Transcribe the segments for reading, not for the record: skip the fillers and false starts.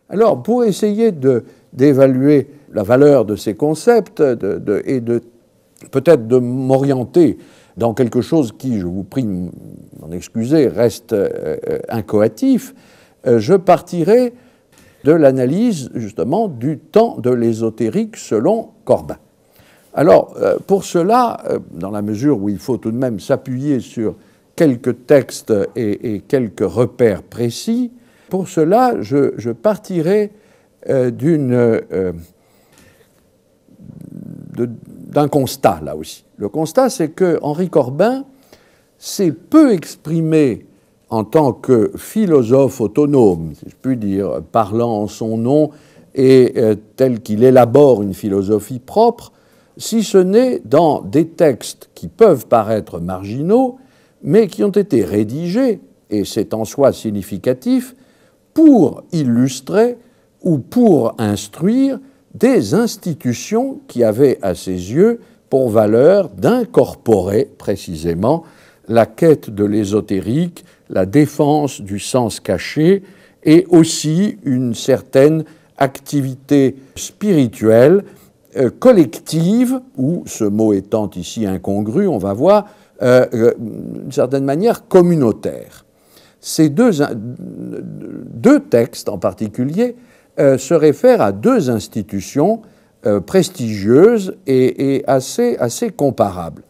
Alors, pour essayer d'évaluer la valeur de ces concepts et peut-être de m'orienter dans quelque chose qui, je vous prie de m'en excuser, reste incoatif, je partirai de l'analyse justement du temps de l'ésotérique selon Corbin. Alors, pour cela, dans la mesure où il faut tout de même s'appuyer sur quelques textes et quelques repères précis, pour cela, je partirai d'un constat, là aussi. Le constat, c'est que Henri Corbin s'est peu exprimé en tant que philosophe autonome, si je puis dire, parlant en son nom et tel qu'il élabore une philosophie propre, si ce n'est dans des textes qui peuvent paraître marginaux, mais qui ont été rédigés, et c'est en soi significatif, pour illustrer ou pour instruire des institutions qui avaient à ses yeux pour valeur d'incorporer précisément la quête de l'ésotérique, la défense du sens caché et aussi une certaine activité spirituelle collective, ou, ce mot étant ici incongru, on va voir, d'une certaine manière communautaire. Ces deux textes en particulier se réfèrent à deux institutions prestigieuses et assez comparables.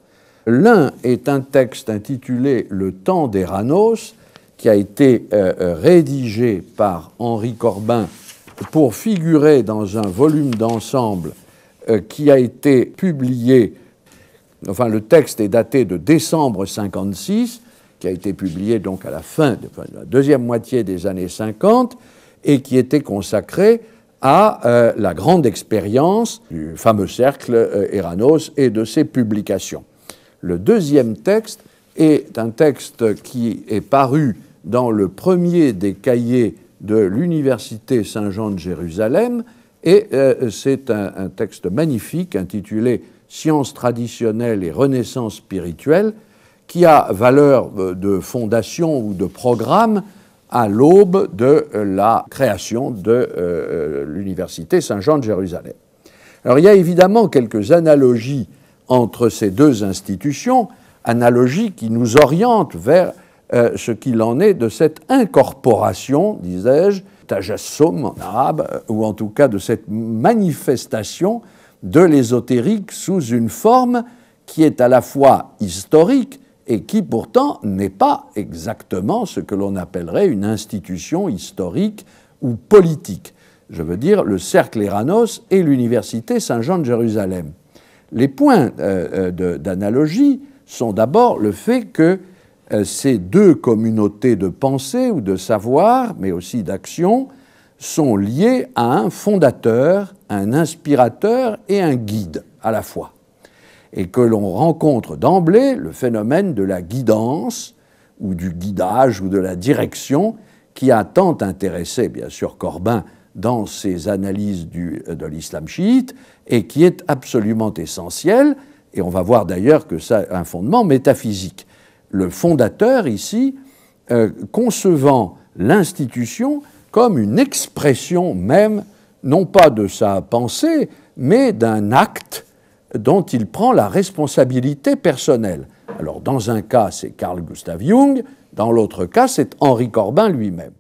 L'un est un texte intitulé « Le temps d'Eranos » qui a été rédigé par Henri Corbin pour figurer dans un volume d'ensemble qui a été publié, enfin le texte est daté de décembre 1956, qui a été publié donc à la fin de la deuxième moitié des années 50 et qui était consacré à la grande expérience du fameux cercle Eranos et de ses publications. Le deuxième texte est un texte qui est paru dans le premier des cahiers de l'Université Saint-Jean de Jérusalem, et c'est un texte magnifique intitulé « Sciences traditionnelles et renaissance spirituelle », qui a valeur de fondation ou de programme à l'aube de la création de l'Université Saint-Jean de Jérusalem. Alors il y a évidemment quelques analogies entre ces deux institutions, analogies qui nous orientent vers ce qu'il en est de cette incorporation, disais-je, tajassum en arabe, ou en tout cas de cette manifestation de l'ésotérique sous une forme qui est à la fois historique et qui pourtant n'est pas exactement ce que l'on appellerait une institution historique ou politique. Je veux dire le cercle Eranos et l'Université Saint-Jean de Jérusalem. Les points d'analogie sont d'abord le fait que ces deux communautés de pensée ou de savoir, mais aussi d'action, sont liées à un fondateur, un inspirateur et un guide à la fois. Et que l'on rencontre d'emblée le phénomène de la guidance, ou du guidage, ou de la direction, qui a tant intéressé, bien sûr, Corbin dans ses analyses de l'islam chiite, et qui est absolument essentiel, et on va voir d'ailleurs que ça a un fondement métaphysique. Le fondateur, ici, concevant l'institution comme une expression même, non pas de sa pensée, mais d'un acte dont il prend la responsabilité personnelle. Alors, dans un cas, c'est Carl Gustav Jung, dans l'autre cas, c'est Henri Corbin lui-même.